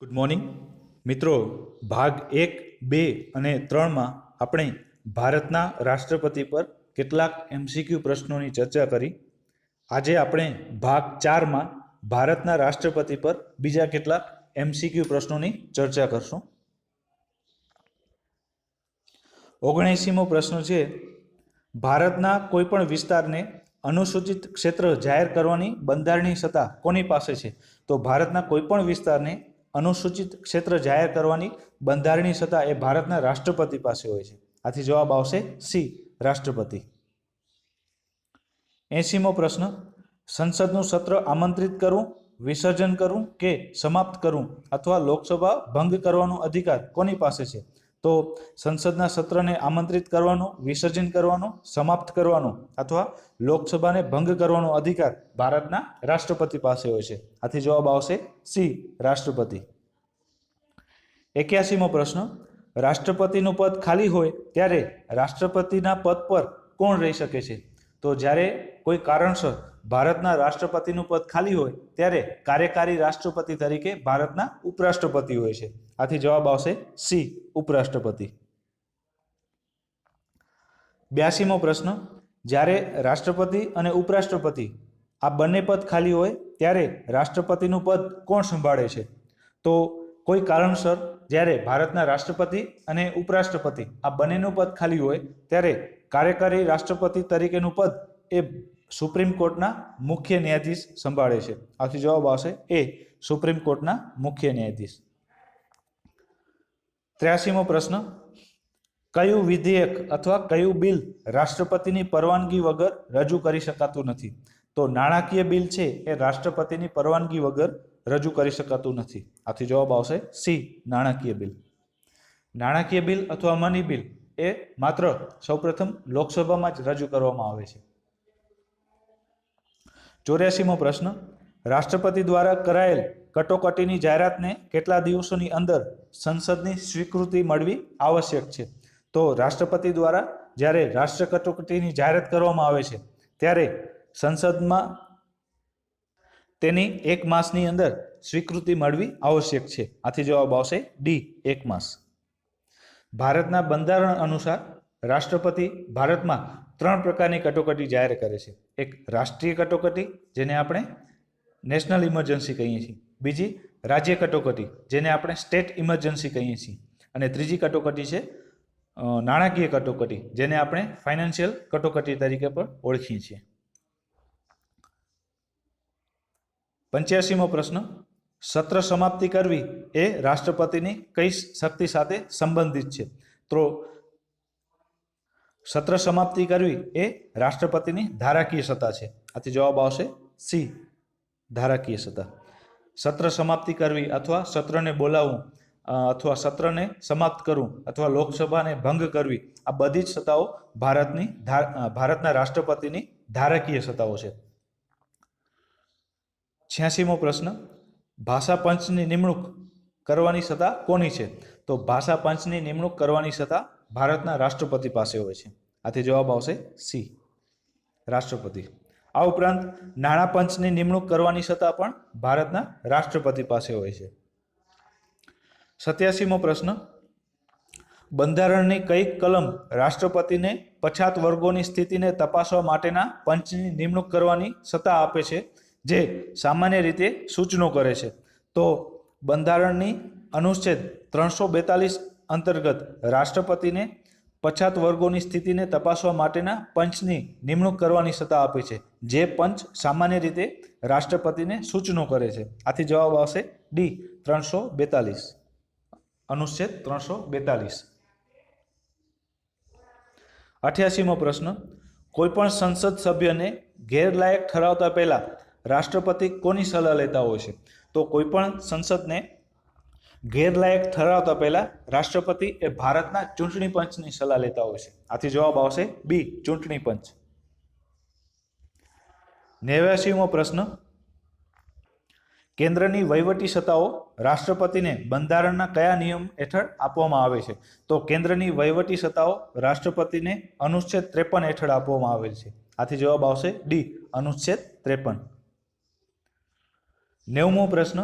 Good morning મિત્રો, ભાગ 1, 2 અને 3માં આપણે ભારતના રાષ્ટ્રપતિ પર કેટલાક એમસીક્યુ પ્રશ્નોની ચર્ચા કરી. આજે આપણે ભાગ 4માં ભારતના રાષ્ટ્રપતિ પર બીજા કેટલાક એમસીક્યુ પ્રશ્નોની ચર્ચા કરશું. 79મો પ્રશ્ન છે, ભારતના કોઈપણ વિસ્તારને અનુસૂચિત ક્ષેત્ર જાહેર કરવાની બંધારણીય સત્તા કોની પાસે છે? તો ભારતના કોઈપણ વિસ્તારને અનુસૂચિત ક્ષેત્ર જાહેર કરવાની બંધારણીય સત્તા એ ભારતના રાષ્ટ્રપતિ પાસે હોય છે. આથી જવાબ આવશે સી, રાષ્ટ્રપતિ. 80મો પ્રશ્ન, સંસદનું સત્ર આમંત્રિત કરવું, વિસર્જન કરવું કે સમાપ્ત કરવું અથવા લોકસભા ભંગ કરવાનો અધિકાર કોની પાસે છે? તો સંસદના સત્રને આમંત્રિત કરવાનો, વિસર્જન કરવાનો, સમાપ્ત કરવાનો અથવા લોકસભાને ભંગ કરવાનો અધિકાર ભારતના રાષ્ટ્રપતિ પાસે હોય છે. આથી જવાબ આવશે સી, રાષ્ટ્રપતિ. 81મો પ્રશ્ન, રાષ્ટ્રપતિનું પદ ખાલી હોય ત્યારે રાષ્ટ્રપતિના પદ પર કોણ રહી શકે છે? તો જ્યારે કોઈ કારણસર ભારતના રાષ્ટ્રપતિનું પદ ખાલી હોય ત્યારે કાર્યકારી રાષ્ટ્રપતિ તરીકે ભારતના ઉપરાષ્ટ્રપતિ હોય છે. આથી જવાબ આવશે સી, ઉપરાષ્ટ્રપતિ. 82મો પ્રશ્ન, જ્યારે રાષ્ટ્રપતિ અને ઉપરાષ્ટ્રપતિ આ બંને પદ ખાલી હોય ત્યારે રાષ્ટ્રપતિનું પદ કોણ સંભાળે છે? તો કોઈ કારણસર જ્યારે ભારતના રાષ્ટ્રપતિ અને ઉપરાષ્ટ્રપતિ આ બંનેનું પદ ખાલી હોય ત્યારે કાર્યકારી રાષ્ટ્રપતિ તરીકેનું પદ એ સુપ્રીમ કોર્ટના મુખ્ય ન્યાયાધીશ સંભાળે છે. આથી જવાબ આવશે એ, સુપ્રીમ કોર્ટના મુખ્ય ન્યાયાધીશ. 83મો પ્રશ્ન, કયું વિધેયક અથવા કયું બિલ રાષ્ટ્રપતિની પરવાનગી વગર રજૂ કરી શકાતું નથી? તો નાણાકીય બિલ છે એ રાષ્ટ્રપતિની પરવાનગી વગર રજૂ કરી શકાતું નથી. આથી જવાબ આવશે સી, નાણાકીય બિલ. નાણાકીય બિલ અથવા મની બિલ એ માત્ર સૌપ્રથમ લોકસભામાં જ રજૂ કરવામાં આવે છે. 84મો પ્રશ્ન, રાષ્ટ્રપતિ દ્વારા કરાયેલ કટોકટીની જાહેરાતને કેટલા દિવસોની અંદર સંસદની સ્વીકૃતિ મળવી આવશ્યક છે? તો રાષ્ટ્રપતિ દ્વારા જ્યારે રાષ્ટ્ર કટોકટીની જાહેરાત કરવામાં આવે છે ત્યારે સંસદમાં તેની 1 માસની અંદર સ્વીકૃતિ મળવી આવશ્યક છે. આથી જવાબ આવશે ડી, 1 માસ. ભારતના બંધારણ અનુસાર રાષ્ટ્રપતિ ભારતમાં 3 પ્રકારની કટોકટી જાહેર કરે છે. એક રાષ્ટ્રીય કટોકટી, જેને આપણે નેશનલ ઇમરજન્સી કહીએ છીએ. બીજી રાજ્ય કટોકટી, જેને આપણે સ્ટેટ ઇમરજન્સી કહીએ છીએ. અને ત્રીજી કટોકટી છે નાણાકીય કટોકટી, જેને આપણે ફાઇનાન્શિયલ કટોકટી તરીકે પણ ઓળખીએ છીએ. 85મો પ્રશ્ન, સત્ર સમાપ્તિ કરવી એ રાષ્ટ્રપતિની કઈ શક્તિ સાથે સંબંધિત છે? તો સત્ર સમાપ્તિ કરવી એ રાષ્ટ્રપતિની ધારાકીય સત્તા છે. આથી જવાબ આવશે સી, ધારાકીય સત્તા. સત્ર સમાપ્તિ કરવી અથવા સત્રને બોલાવવું અથવા સત્રને સમાપ્ત કરવું અથવા લોકસભાને ભંગ કરવી, આ બધી જ સત્તાઓ ભારતના રાષ્ટ્રપતિની ધારાકીય સત્તાઓ છે. 86મો પ્રશ્ન, ભાષા પંચની નિમણૂક કરવાની સત્તા કોની છે? તો ભાષા પંચની નિમણૂક કરવાની સત્તા ભારતના રાષ્ટ્રપતિ પાસે હોય છે. આથી જવાબ આવશે સી, રાષ્ટ્રપતિ. આ ઉપરાંત નાણાં પંચની નિમણૂક કરવાની સત્તા પણ ભારતના રાષ્ટ્રપતિ પાસે હોય છે. 87મો પ્રશ્ન, બંધારણની કઈ કલમ રાષ્ટ્રપતિને પછાત વર્ગોની સ્થિતિને તપાસવા માટેના પંચની નિમણૂક કરવાની સત્તા આપે છે, જે સામાન્ય રીતે સૂચનો કરે છે? તો બંધારણની અનુચ્છેદ 342 અંતર્ગત રાષ્ટ્રપતિને પછાત વર્ગોની સ્થિતિને તપાસવા માટેના પંચની નિમણૂક કરવાની સત્તા આપે છે, જે પંચ સામાન્ય રીતે રાષ્ટ્રપતિને સૂચનો કરે છે. આથી જવાબ આવશે ડી, 342, અનુચ્છેદ 342. 88મો પ્રશ્ન, કોઈપણ સંસદ સભ્યને ગેરલાયક ઠરાવતા પહેલા રાષ્ટ્રપતિ કોની સલાહ લેતા હોય છે? તો કોઈપણ સંસદને ગેરલાયક ઠરાવતા પહેલા રાષ્ટ્રપતિ એ ભારતના ચૂંટણી પંચની સલાહ લેતા હોય છે. આથી જવાબ આવશે બી, ચૂંટણી પંચ. 89મો પ્રશ્ન, કેન્દ્રની વહીવટી સત્તાઓ રાષ્ટ્રપતિને બંધારણના કયા નિયમ હેઠળ આપવામાં આવે છે? તો કેન્દ્રની વહીવટી સત્તાઓ રાષ્ટ્રપતિને અનુચ્છેદ 53 હેઠળ આપવામાં આવેલ છે. આથી જવાબ આવશે ડી, અનુચ્છેદ 53. 90મો પ્રશ્ન,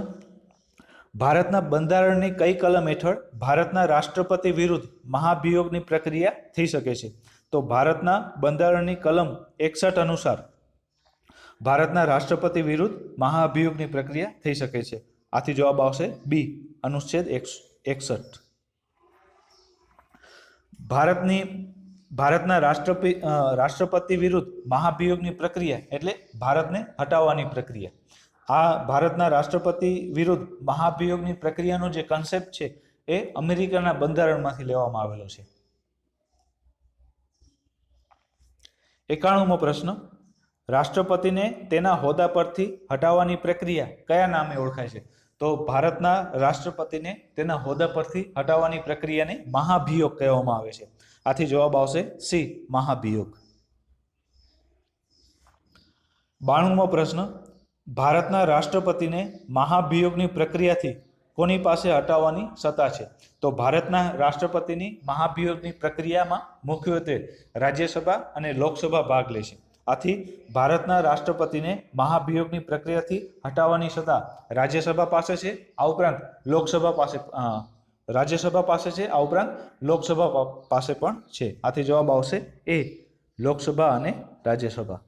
ભારતના બંધારણની કઈ કલમ હેઠળ ભારતના રાષ્ટ્રપતિ વિરુદ્ધ મહાભિયોગની પ્રક્રિયા થઈ શકે છે? તો ભારતના બંધારણની કલમ 61 અનુસાર ભારતના રાષ્ટ્રપતિ વિરુદ્ધ મહાભિયોગની પ્રક્રિયા થઈ શકે છે. આથી જવાબ આવશે બી, અનુચ્છેદ 61. ભારતના રાષ્ટ્રપતિ વિરુદ્ધ મહાભિયોગની પ્રક્રિયા એટલે ભારતને હટાવવાની પ્રક્રિયા. આ ભારતના રાષ્ટ્રપતિ વિરુદ્ધ મહાભિયોગની પ્રક્રિયાનો જે કન્સેપ્ટ છે એ અમેરિકાના બંધારણમાંથી લેવામાં આવેલો છે. 91મો પ્રશ્ન, રાષ્ટ્રપતિને તેના હોદ્દા પરથી હટાવવાની પ્રક્રિયા કયા નામે ઓળખાય છે? તો ભારતના રાષ્ટ્રપતિને તેના હોદ્દા પરથી હટાવવાની પ્રક્રિયાને મહાભિયોગ કહેવામાં આવે છે. આથી જવાબ આવશે સી, મહાભિયોગ. 92મો પ્રશ્ન, ભારતના રાષ્ટ્રપતિને મહાભિયોગની પ્રક્રિયાથી કોની પાસે હટાવવાની સત્તા છે? તો ભારતના રાષ્ટ્રપતિની મહાભિયોગની પ્રક્રિયામાં મુખ્યત્વે રાજ્યસભા અને લોકસભા ભાગ લે છે. આથી ભારતના રાષ્ટ્રપતિને મહાભિયોગની પ્રક્રિયાથી હટાવવાની સત્તા રાજ્યસભા પાસે છે. આ ઉપરાંત લોકસભા પાસે રાજ્યસભા પાસે છે. આ ઉપરાંત લોકસભા પાસે પણ છે. આથી જવાબ આવશે એ, લોકસભા અને રાજ્યસભા.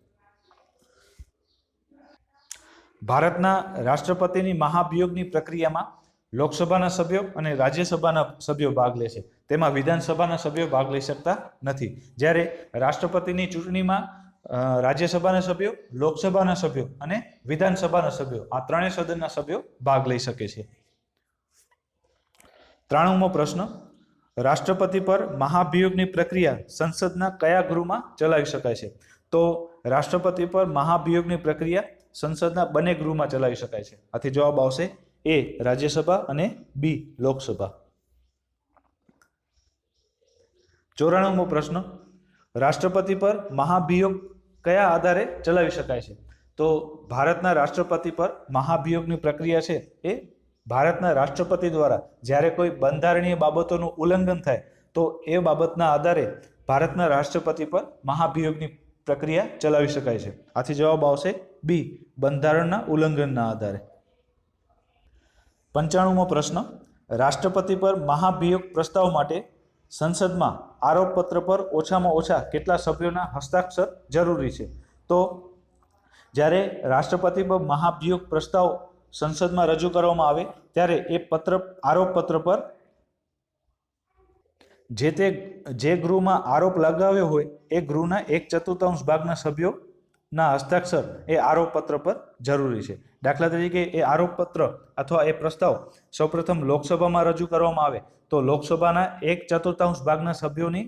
ભારતના રાષ્ટ્રપતિની મહાભિયોગની પ્રક્રિયામાં લોકસભાના સભ્યો અને રાજ્યસભાના સભ્યો ભાગ લે છે. તેમાં વિધાનસભાના સભ્યો ભાગ લઈ શકતા નથી. જ્યારે રાષ્ટ્રપતિની ચૂંટણીમાં રાજ્યસભાના સભ્યો, લોકસભાના સભ્યો અને વિધાનસભાના સભ્યો, આ ત્રણેય સદનના સભ્યો ભાગ લઈ શકે છે. 93મો પ્રશ્ન, રાષ્ટ્રપતિ પર મહાભિયોગની પ્રક્રિયા સંસદના કયા ગૃહમાં ચલાવી શકાય છે? તો રાષ્ટ્રપતિ પર મહાભિયોગની પ્રક્રિયા સંસદના બંને ગૃહમાં ચલાવી શકાય છે. આથી જવાબ આવશે એ, રાજ્યસભા અને બી, લોકસભા. 94મો પ્રશ્ન, રાષ્ટ્રપતિ પર મહાભિયોગ કયા આધારે ચલાવી શકાય છે? તો ભારતના રાષ્ટ્રપતિ પર મહાભિયોગની પ્રક્રિયા છે એ ભારતના રાષ્ટ્રપતિ દ્વારા જ્યારે કોઈ બંધારણીય બાબતોનું ઉલ્લંઘન થાય તો એ બાબતના આધારે ભારતના રાષ્ટ્રપતિ પર મહાભિયોગની પ્રક્રિયા ચલાવી શકાય છે. આથી જવાબ આવશે બી, બંધારણના ઉલ્લંઘનના આધારે. 95મો પ્રશ્ન, રાષ્ટ્રપતિ પર મહાભિયોગ પ્રસ્તાવ માટે સંસદમાં આરોપપત્ર પર ઓછામાં ઓછા કેટલા સભ્યોના હસ્તાક્ષર જરૂરી છે? તો જ્યારે રાષ્ટ્રપતિ પર મહાભિયોગ પ્રસ્તાવ સંસદમાં રજૂ કરવામાં આવે ત્યારે એ આરોપપત્ર પર જે ગૃહમાં આરોપ લગાવ્યો હોય એ ગૃહના 1/4 ભાગના સભ્યોના હસ્તાક્ષર એ આરોપપત્ર પર જરૂરી છે. દાખલા તરીકે એ આરોપપત્ર અથવા એ પ્રસ્તાવ સૌપ્રથમ લોકસભામાં રજૂ કરવામાં આવે તો લોકસભાના 1/4 ભાગના સભ્યોની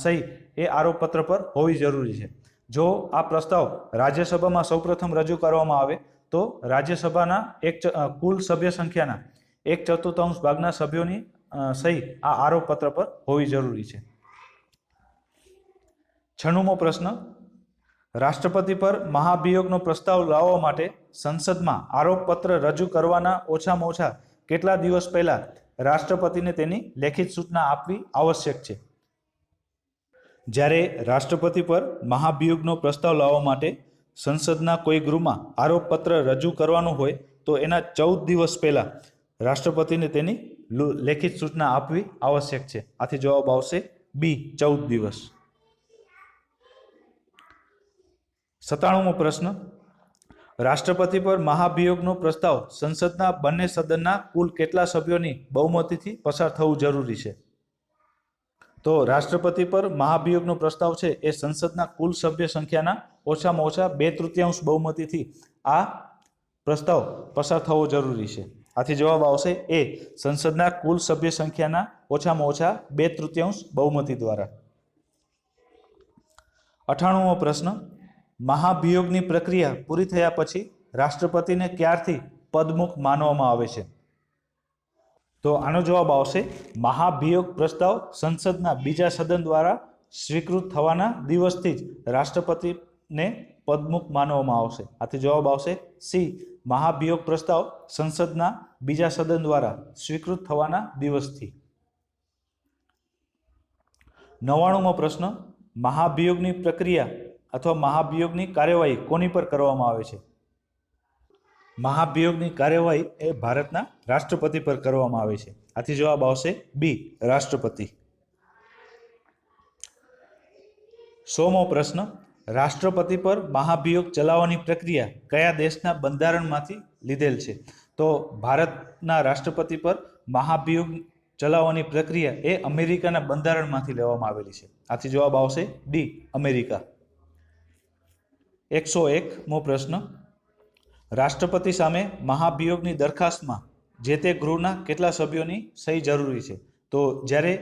સહી એ આરોપપત્ર પર હોવી જરૂરી છે. જો આ પ્રસ્તાવ રાજ્યસભામાં સૌપ્રથમ રજૂ કરવામાં આવે તો રાજ્યસભાના કુલ સભ્ય સંખ્યાના 1/4 ભાગના સભ્યોની સહી આ આરોપપત્ર પર હોવી જરૂરી છે. 96મો પ્રશ્ન, રાષ્ટ્રપતિ પર મહાભિયોગનો પ્રસ્તાવ લાવવા માટે સંસદમાં આરોપપત્ર રજૂ કરવાના ઓછામાં ઓછા કેટલા દિવસ પહેલા રાષ્ટ્રપતિને તેની લેખિત સૂચના આપવી આવશ્યક છે? જ્યારે રાષ્ટ્રપતિ પર મહાભિયોગનો પ્રસ્તાવ લાવવા માટે સંસદના કોઈ ગૃહમાં આરોપપત્ર રજૂ કરવાનું હોય તો એના 14 દિવસ પહેલા રાષ્ટ્રપતિને તેની લેખિત સૂચના આપવી આવશ્યક છે. આથી જવાબ આવશે બી, 14 દિવસ. 97મો પ્રશ્ન, રાષ્ટ્રપતિ પર મહાભિયોગનો પ્રસ્તાવ સંસદના બંને સદનના કુલ કેટલા સભ્યોની બહુમતીથી પસાર થવું જરૂરી છે? તો રાષ્ટ્રપતિ પર મહાભિયોગનો પ્રસ્તાવ છે એ સંસદના કુલ સભ્ય સંખ્યાના ઓછામાં ઓછા 2/3 બહુમતીથી આ પ્રસ્તાવ પસાર થવો જરૂરી છે. આથી જવાબ આવશે એ, સંસદના કુલ સભ્ય સંખ્યાના ઓછામાં ઓછા 2/3 બહુમતી દ્વારા. 98મો પ્રશ્ન, મહાભિયોગની પ્રક્રિયા પૂરી થયા પછી રાષ્ટ્રપતિને ક્યારથી પદમુખ માનવામાં આવે છે? તો આનો જવાબ આવશે મહાભિયોગ પ્રસ્તાવ સંસદના બીજા સદન દ્વારા સ્વીકૃત થવાના દિવસથી જ રાષ્ટ્રપતિને પદમુખ માનવામાં આવશે. આથી જવાબ આવશે સી, મહાભિયોગ પ્રસ્તાવ સંસદના બીજા સદન દ્વારા સ્વીકૃત થવાના દિવસથી. 99મો પ્રશ્ન, મહાભિયોગની પ્રક્રિયા અથવા મહાભિયોગની કાર્યવાહી કોની પર કરવામાં આવે છે? મહાભિયોગની કાર્યવાહી એ ભારતના રાષ્ટ્રપતિ પર કરવામાં આવે છે. આથી જવાબ આવશે બી, રાષ્ટ્રપતિ. 100મો પ્રશ્ન, રાષ્ટ્રપતિ પર મહાભિયોગ ચલાવવાની પ્રક્રિયા કયા દેશના બંધારણમાંથી લીધેલ છે? તો ભારતના રાષ્ટ્રપતિ પર મહાભિયોગ ચલાવવાની પ્રક્રિયા એ અમેરિકાના બંધારણમાંથી લેવામાં આવેલી છે. આથી જવાબ આવશે ડી, અમેરિકા. 101મો પ્રશ્ન, રાષ્ટ્રપતિ સામે મહાભિયોગની દરખાસ્તમાં જે તે ગૃહના કેટલા સભ્યોની સહી જરૂરી છે? તો જ્યારે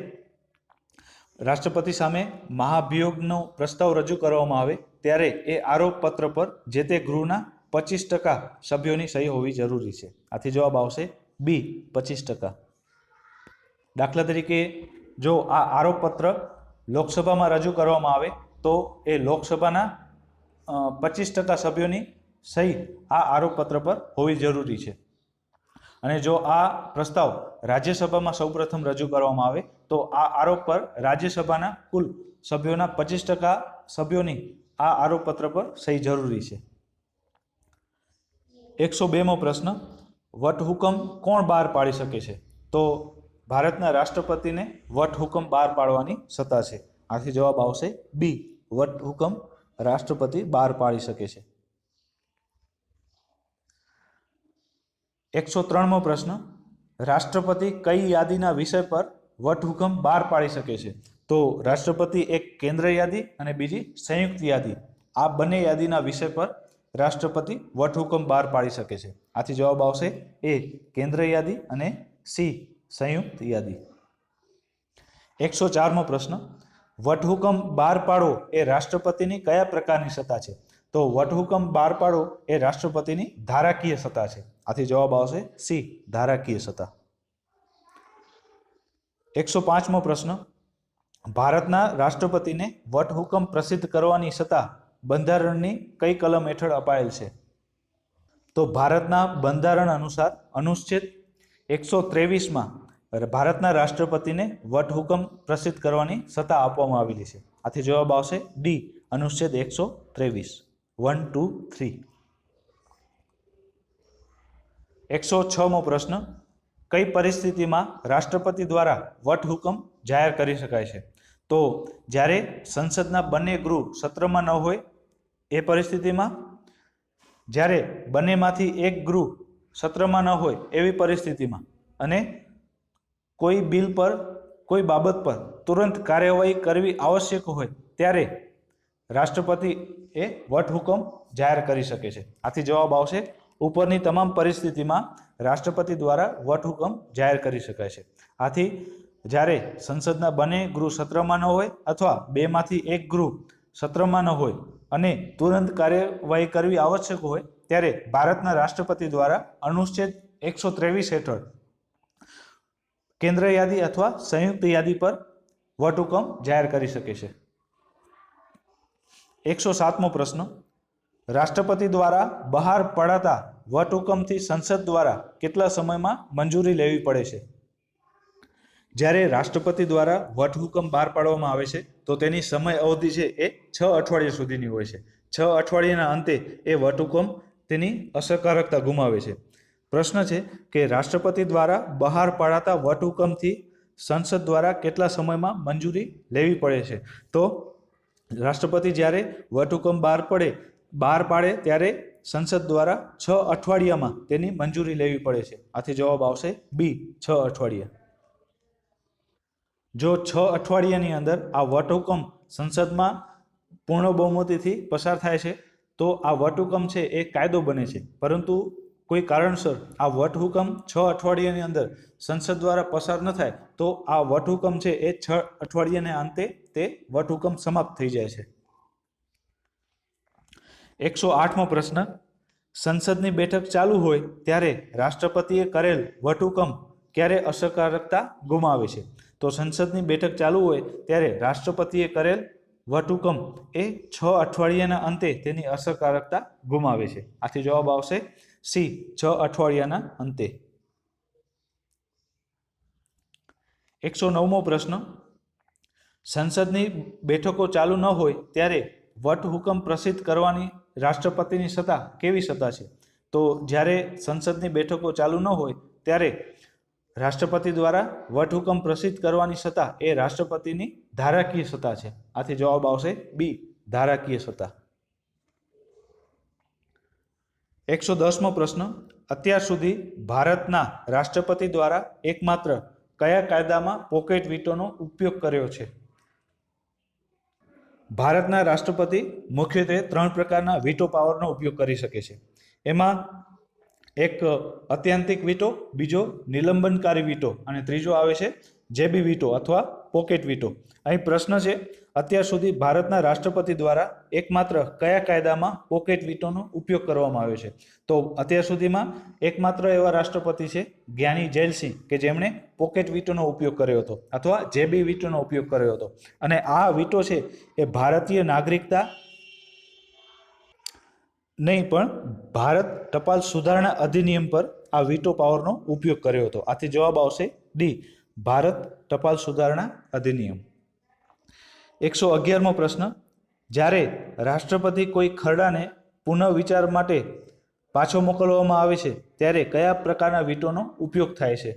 રાષ્ટ્રપતિ સામે મહાભિયોગનો પ્રસ્તાવ રજૂ કરવામાં આવે ત્યારે એ આરોપપત્ર પર જે તે ગૃહના 25% સભ્યોની સહી હોવી જરૂરી છે. આથી જવાબ આવશે બી, 25%. દાખલા તરીકે જો આ આરોપપત્ર લોકસભામાં રજૂ કરવામાં આવે તો એ લોકસભાના 25% સભ્યોની સહી આ આરોપપત્ર પર હોવી જરૂરી છે. અને જો આ પ્રસ્તાવ રાજ્યસભામાં સૌપ્રથમ રજૂ કરવામાં આવે તો આ આરોપ પર રાજ્યસભાના કુલ સભ્યોના 25% સભ્યોની આ આરોપપત્ર પર સહી જરૂરી છે. 102મો પ્રશ્ન, વટહુકમ કોણ બહાર પાડી શકે છે? તો ભારતના રાષ્ટ્રપતિને વટહુકમ બહાર પાડવાની સત્તા છે. આથી જવાબ આવશે બી, વટહુકમ રાષ્ટ્રપતિ બહાર પાડી શકે છે. 103મો પ્રશ્ન, રાષ્ટ્રપતિ કઈ યાદીના વિષય પર વટહુકમ બહાર પાડી શકે છે? તો રાષ્ટ્રપતિ એક કેન્દ્ર યાદી અને બીજી સંયુક્ત યાદી, આ બંને યાદીના વિષય પર રાષ્ટ્રપતિ વટહુકમ બહાર પાડી શકે છે. આથી જવાબ આવશે એ, કેન્દ્ર યાદી અને સી, સંયુક્ત યાદી. 104મો પ્રશ્ન, વટહુકમ બહાર પાડવો એ રાષ્ટ્રપતિની કયા પ્રકારની સત્તા છે? તો વટહુકમ બહાર પાડવો એ રાષ્ટ્રપતિની ધારાકીય સત્તા છે. આથી જવાબ આવશે સી, ધારાકીય સત્તા. 105મો પ્રશ્ન, ભારતના રાષ્ટ્રપતિને વટહુકમ પ્રસિદ્ધ કરવાની સત્તા બંધારણની કઈ કલમ હેઠળ અપાયેલ છે? તો ભારતના બંધારણ અનુસાર અનુચ્છેદ 123માં ભારતના રાષ્ટ્રપતિને વટહુકમ પ્રસિદ્ધ કરવાની સત્તા આપવામાં આવેલી છે. આથી જવાબ આવશે ડી, અનુચ્છેદ 123, 1, 2, 3. 106મો પ્રશ્ન, કઈ પરિસ્થિતિમાં રાષ્ટ્રપતિ દ્વારા વટહુકમ જાહેર કરી શકાય છે? તો જ્યારે સંસદના બંને ગૃહ સત્રમાં ન હોય એ પરિસ્થિતિમાં, જ્યારે બંનેમાંથી એક ગૃહ સત્રમાં ન હોય એવી પરિસ્થિતિમાં, અને કોઈ બિલ પર, કોઈ બાબત પર તુરંત કાર્યવાહી કરવી આવશ્યક હોય ત્યારે રાષ્ટ્રપતિ એ વટહુકમ જાહેર કરી શકે છે. આથી જવાબ આવશે ઉપરની તમામ પરિસ્થિતિમાં રાષ્ટ્રપતિ દ્વારા વટહુકમ જાહેર કરી શકાય છે. આથી જ્યારે સંસદના બંને ગૃહ સત્રમાં ન હોય અથવા બેમાંથી એક ગૃહ સત્રમાં ન હોય અને તુરંત કાર્યવાહી કરવી આવશ્યક હોય ત્યારે ભારતના રાષ્ટ્રપતિ દ્વારા અનુચ્છેદ 123 હેઠળ કેન્દ્ર યાદી અથવા સંયુક્ત યાદી પર વટહુકમ જાહેર કરી શકે છે. 107મો પ્રશ્ન, રાષ્ટ્રપતિ દ્વારા બહાર પડાતા વટહુકમથી સંસદ દ્વારા કેટલા સમયમાં મંજૂરી લેવી પડે છે? જ્યારે રાષ્ટ્રપતિ દ્વારા વટહુકમ બહાર પાડવામાં આવે છે તો તેની સમય અવધિ છે એ 6 અઠવાડિયા સુધીની હોય છે. 6 અઠવાડિયાના અંતે એ વટહુકમ તેની અસરકારકતા ગુમાવે છે. પ્રશ્ન છે કે રાષ્ટ્રપતિ દ્વારા બહાર પાડાતા વટહુકમથી સંસદ દ્વારા કેટલા સમયમાં મંજૂરી લેવી પડે છે? તો રાષ્ટ્રપતિ જ્યારે વટહુકમ બહાર પાડે ત્યારે સંસદ દ્વારા 6 અઠવાડિયામાં તેની મંજૂરી લેવી પડે છે. આથી જવાબ આવશે બી, 6 અઠવાડિયા. જો 6 અઠવાડિયાની અંદર આ વટહુકમ સંસદમાં પૂર્ણ બહુમતીથી પસાર થાય છે તો આ વટહુકમ છે એ કાયદો બને છે. પરંતુ કોઈ કારણસર આ વટહુકમ 6 અઠવાડિયાની અંદર સંસદ દ્વારા પસાર ન થાય તો આ વટહુકમ છે એ 6 અઠવાડિયાના અંતે તે વટહુકમ સમાપ્ત થઈ જાય છે. 108મો પ્રશ્ન, સંસદની બેઠક ચાલુ હોય ત્યારે રાષ્ટ્રપતિએ કરેલ વટહુકમ ક્યારે અસરકારકતા ગુમાવે છે? તો સંસદની બેઠક ચાલુ હોય ત્યારે રાષ્ટ્રપતિએ કરેલ વટહુકમ એ 6 અઠવાડિયાના અંતે તેની અસરકારકતા ગુમાવે છે. આથી જવાબ આવશે સી, 6 અઠવાડિયાના અંતે. 109મો પ્રશ્ન, સંસદની બેઠકો ચાલુ ન હોય ત્યારે વટહુકમ પ્રસિદ્ધ કરવાની રાષ્ટ્રપતિની સત્તા કેવી સત્તા છે? તો જ્યારે સંસદની બેઠકો ચાલુ ન હોય ત્યારે રાષ્ટ્રપતિ દ્વારા વટહુકમ પ્રસિદ્ધ કરવાની સત્તા એ રાષ્ટ્રપતિની ધારાકીય સત્તા છે. આથી જવાબ આવશે બી, ધારાકીય સત્તા. 110મો પ્રશ્ન. અત્યાર સુધી ભારતના રાષ્ટ્રપતિ દ્વારા એકમાત્ર કયા કાયદામાં પોકેટ વીટોનો ઉપયોગ કર્યો છે? ભારતના રાષ્ટ્રપતિ મુખ્યત્વે 3 પ્રકારના વીટો પાવરનો ઉપયોગ કરી શકે છે. એમાં એક અત્યાંતિક વીટો, બીજો નિલંબનકારી વીટો અને ત્રીજો આવે છે જેબી વીટો અથવા પોકેટ વીટો. અહીં પ્રશ્ન છે, અત્યાર સુધી ભારતના રાષ્ટ્રપતિ દ્વારા એકમાત્ર કયા કાયદામાં પોકેટ વીટોનો ઉપયોગ કરવામાં આવ્યો છે? તો અત્યાર સુધીમાં એકમાત્ર એવા રાષ્ટ્રપતિ છે જ્ઞાની જૈલસિંહ કે જેમણે પોકેટ વીટોનો ઉપયોગ કર્યો હતો અથવા જેબી વીટોનો ઉપયોગ કર્યો હતો. અને આ વીટો છે એ ભારતીય નાગરિકતા નહીં પણ ભારત ટપાલ સુધારણા અધિનિયમ પર આ વીટો પાવરનો ઉપયોગ કર્યો હતો. આથી જવાબ આવશે ડી, ભારત ટપાલ સુધારણા અધિનિયમ. 111મો પ્રશ્ન. જ્યારે રાષ્ટ્રપતિ કોઈ ખરડાને પુનઃ વિચાર માટે પાછો મોકલવામાં આવે છે ત્યારે કયા પ્રકારના વીટોનો ઉપયોગ થાય છે?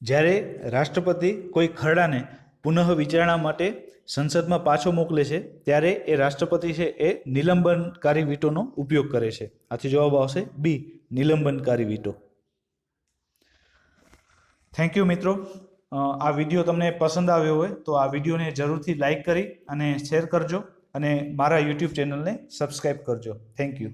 જ્યારે રાષ્ટ્રપતિ કોઈ ખરડાને પુનઃ વિચારણા માટે સંસદમાં પાછો મોકલે છે ત્યારે એ રાષ્ટ્રપતિ છે એ નિલંબનકારી વીટોનો ઉપયોગ કરે છે. આથી જવાબ આવશે બી, નિલંબનકારી વીટો. થેન્ક યુ મિત્રો. આ વિડીયો તમને પસંદ આવ્યો હોય તો આ વિડીયોને જરૂરથી લાઈક કરી અને શેર કરજો અને મારા યુટ્યુબ ચેનલને સબસ્ક્રાઈબ કરજો. Thank you.